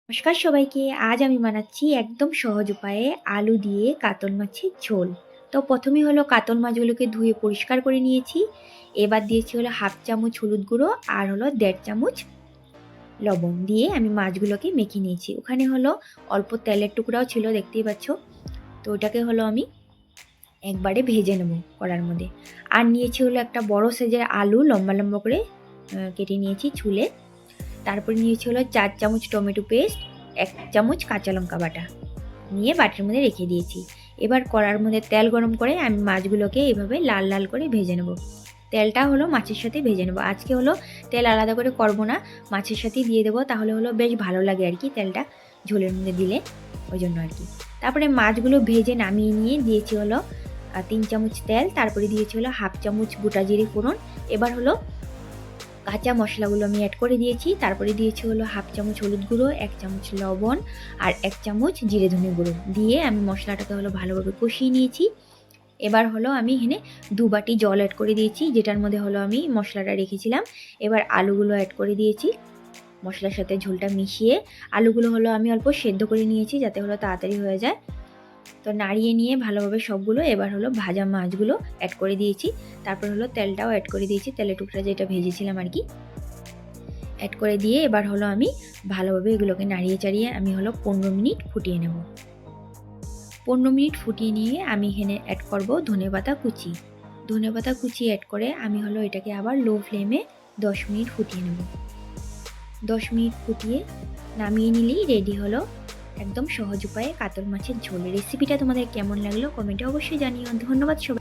নমস্কার সবাইকে। আজ আমি বানাচ্ছি একদম সহজ উপায়ে আলু দিয়ে কাতল মাছের ঝোল। তো প্রথমেই হলো কাতল মাছগুলোকে ধুয়ে পরিষ্কার করে নিয়েছি। এবার দিয়েছি হলো 1/2 চামচ হলুদ গুঁড়ো আর হলো 1.5 চামচ লবণ দিয়ে আমি মাছগুলোকে মেখে নিয়েছি। ওখানে হলো অল্প তেলের টুকরাও ছিল, দেখতেই পাচ্ছ। তো ওটাকে হলো আমি একবারে ভেজে নেব কড়ার মধ্যে। আর নিয়েছি হলো একটা বড় সাইজের আলু লম্বা লম্বা করে কেটে নিয়েছি ছুলে। তারপরে নিয়েছি হলো 4 চামচ টমেটো পেস্ট, 1 চামচ কাঁচা লঙ্কা বাটা নিয়ে বাটির মধ্যে রেখে দিয়েছি। এবার কড়ার মধ্যে তেল গরম করে আমি মাছগুলোকে এভাবে লাল লাল করে ভেজে নেব। তেলটা হলো মাছের সাথে ভেজে নেব। আজকে হলো তেল আলাদা করে করব না, মাছের সাথেই দিয়ে দেবো, তাহলে হলো বেশ ভালো লাগে আর কি তেলটা ঝোলের মধ্যে দিলে, ওই জন্য আর কি। তারপরে মাছগুলো ভেজে নামিয়ে নিয়ে দিয়েছি হলো 3 চামচ তেল, তারপরে দিয়েছি হলো 1/2 চামচ গোটা জিরে ফোড়ন। এবার হলো কাঁচা মশলাগুলো আমি অ্যাড করে দিয়েছি। তারপরে দিয়েছি হলো 1/2 চামচ হলুদ গুঁড়ো, 1 চামচ লবণ আর 1 চামচ জিরে ধনে গুঁড়ো দিয়ে আমি মশলাটাকে হলো ভালোভাবে কষিয়ে নিয়েছি। এবার হলো আমি এখানে 2 বাটি জল অ্যাড করে দিয়েছি, যেটার মধ্যে হলো আমি মশলাটা রেখেছিলাম। এবার আলুগুলো অ্যাড করে দিয়েছি, মশলার সাথে ঝোলটা মিশিয়ে আলুগুলো হলো আমি অল্প সেদ্ধ করে নিয়েছি যাতে হলো তাড়াতাড়ি হয়ে যায়। তো নাড়িয়ে নিয়ে ভালোভাবে সবগুলো এবার হলো ভাজা মাছগুলো অ্যাড করে দিয়েছি। তারপর হলো তেলটাও অ্যাড করে দিয়েছি, তেলের টুকরা যেটা ভেজেছিলাম আর কি অ্যাড করে দিয়ে এবার হলো আমি ভালোভাবে এগুলোকে নাড়িয়ে চাড়িয়ে আমি হলো 15 মিনিট ফুটিয়ে নেব। 15 মিনিট ফুটিয়ে নিয়ে আমি এখানে অ্যাড করব ধনেপাতা কুচি। ধনেপাতা কুচি অ্যাড করে আমি হলো এটাকে আবার লো ফ্লেমে 10 মিনিট ফুটিয়ে নেব। 10 মিনিট ফুটিয়ে নামিয়ে নিলেই রেডি হলো একদম সহজ উপায়ে কাতল মাছের ঝোল। রেসিপিটা তোমাদের কেমন লাগলো কমেন্টে অবশ্যই জানিও। ধন্যবাদ সবাই।